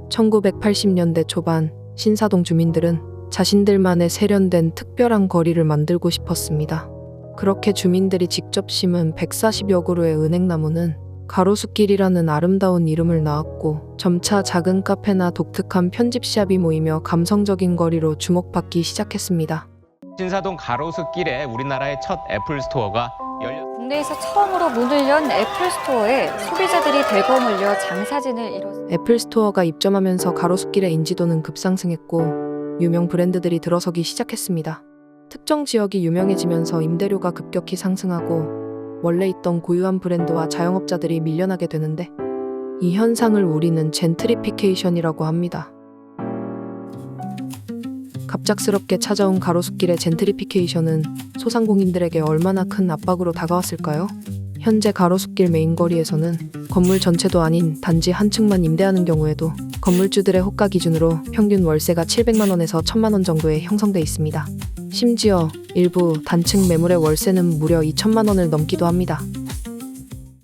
(1980년대) 초반 신사동 주민들은 자신들만의 세련된 특별한 거리를 만들고 싶었습니다. 그렇게 주민들이 직접 심은 140여 그루의 은행나무는 가로수길이라는 아름다운 이름을 낳았고, 점차 작은 카페나 독특한 편집샵이 모이며 감성적인 거리로 주목받기 시작했습니다. 신사동 가로수길에 우리나라의 첫 애플 스토어가 열렸습니다. 국내에서 처음으로 문을 연 애플 스토어에 소비자들이 대거 몰려 장사진을 이뤘습니다. 애플 스토어가 입점하면서 가로수길의 인지도는 급상승했고 유명 브랜드들이 들어서기 시작했습니다. 특정 지역이 유명해지면서 임대료가 급격히 상승하고 원래 있던 고유한 브랜드와 자영업자들이 밀려나게 되는데, 이 현상을 우리는 젠트리피케이션이라고 합니다. 갑작스럽게 찾아온 가로수길의 젠트리피케이션은 소상공인들에게 얼마나 큰 압박으로 다가왔을까요? 현재 가로수길 메인거리에서는 건물 전체도 아닌 단지 한 층만 임대하는 경우에도 건물주들의 호가 기준으로 평균 월세가 700만 원에서 1000만 원 정도에 형성돼 있습니다. 심지어 일부 단층 매물의 월세는 무려 2천만 원을 넘기도 합니다.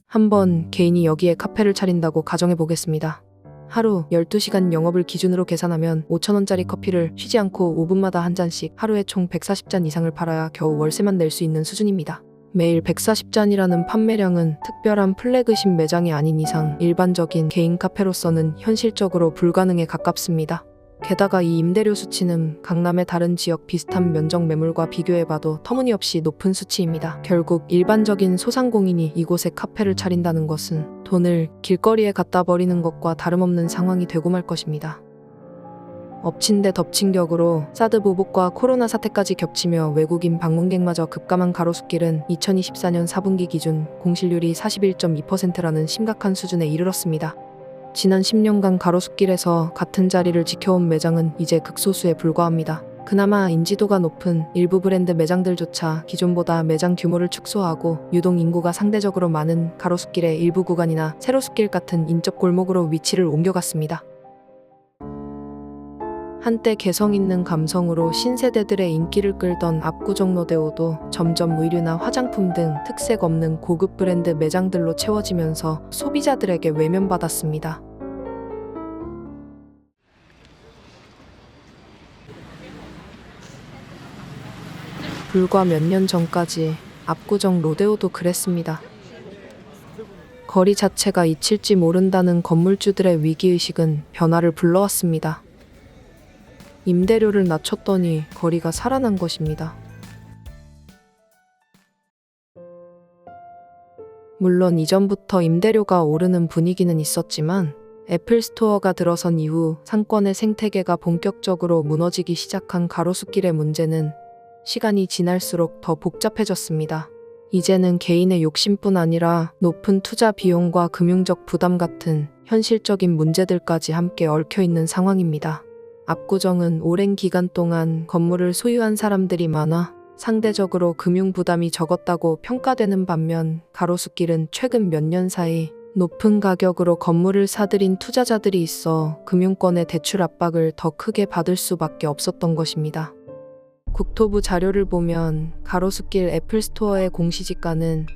한번 개인이 여기에 카페를 차린다고 가정해 보겠습니다. 하루 12시간 영업을 기준으로 계산하면 5,000원짜리 커피를 쉬지 않고 5분마다 한 잔씩 하루에 총 140잔 이상을 팔아야 겨우 월세만 낼 수 있는 수준입니다. 매일 140잔이라는 판매량은 특별한 플래그십 매장이 아닌 이상 일반적인 개인 카페로서는 현실적으로 불가능에 가깝습니다. 게다가 이 임대료 수치는 강남의 다른 지역 비슷한 면적 매물과 비교해봐도 터무니없이 높은 수치입니다. 결국 일반적인 소상공인이 이곳에 카페를 차린다는 것은 돈을 길거리에 갖다 버리는 것과 다름없는 상황이 되고 말 것입니다. 엎친 데 덮친 격으로 사드 보복과 코로나 사태까지 겹치며 외국인 방문객마저 급감한 가로수길은 2024년 4분기 기준 공실률이 41.2%라는 심각한 수준에 이르렀습니다. 지난 10년간 가로수길에서 같은 자리를 지켜온 매장은 이제 극소수에 불과합니다. 그나마 인지도가 높은 일부 브랜드 매장들조차 기존보다 매장 규모를 축소하고 유동 인구가 상대적으로 많은 가로수길의 일부 구간이나 세로수길 같은 인접 골목으로 위치를 옮겨갔습니다. 한때 개성 있는 감성으로 신세대들의 인기를 끌던 압구정 로데오도 점점 의류나 화장품 등 특색 없는 고급 브랜드 매장들로 채워지면서 소비자들에게 외면받았습니다. 불과 몇 년 전까지 압구정 로데오도 그랬습니다. 거리 자체가 잊힐지 모른다는 건물주들의 위기의식은 변화를 불러왔습니다. 임대료를 낮췄더니 거리가 살아난 것입니다. 물론 이전부터 임대료가 오르는 분위기는 있었지만 애플 스토어가 들어선 이후 상권의 생태계가 본격적으로 무너지기 시작한 가로수길의 문제는 시간이 지날수록 더 복잡해졌습니다. 이제는 개인의 욕심뿐 아니라 높은 투자 비용과 금융적 부담 같은 현실적인 문제들까지 함께 얽혀있는 상황입니다. 압구정은 오랜 기간 동안 건물을 소유한 사람들이 많아 상대적으로 금융 부담이 적었다고 평가되는 반면, 가로수길은 최근 몇 년 사이 높은 가격으로 건물을 사들인 투자자들이 있어 금융권의 대출 압박을 더 크게 받을 수밖에 없었던 것입니다. 국토부 자료를 보면 가로수길 애플 스토어의 공시지가는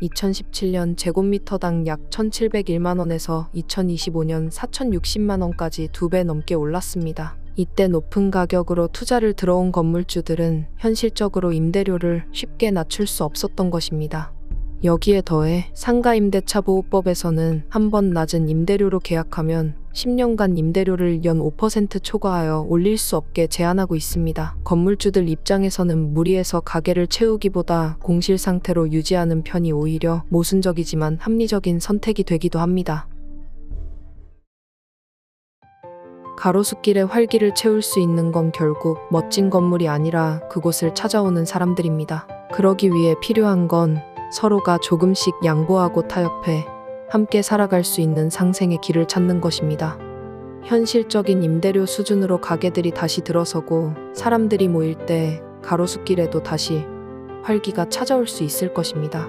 2017년 제곱미터당 약 1,701만 원에서 2025년 4,060만 원까지 2배 넘게 올랐습니다. 이때 높은 가격으로 투자를 들어온 건물주들은 현실적으로 임대료를 쉽게 낮출 수 없었던 것입니다. 여기에 더해 상가임대차보호법에서는 한 번 낮은 임대료로 계약하면 10년간 임대료를 연 5% 초과하여 올릴 수 없게 제한하고 있습니다. 건물주들 입장에서는 무리해서 가게를 채우기보다 공실 상태로 유지하는 편이 오히려 모순적이지만 합리적인 선택이 되기도 합니다. 가로수길의 활기를 채울 수 있는 건 결국 멋진 건물이 아니라 그곳을 찾아오는 사람들입니다. 그러기 위해 필요한 건 서로가 조금씩 양보하고 타협해 함께 살아갈 수 있는 상생의 길을 찾는 것입니다. 현실적인 임대료 수준으로 가게들이 다시 들어서고 사람들이 모일 때 가로수길에도 다시 활기가 찾아올 수 있을 것입니다.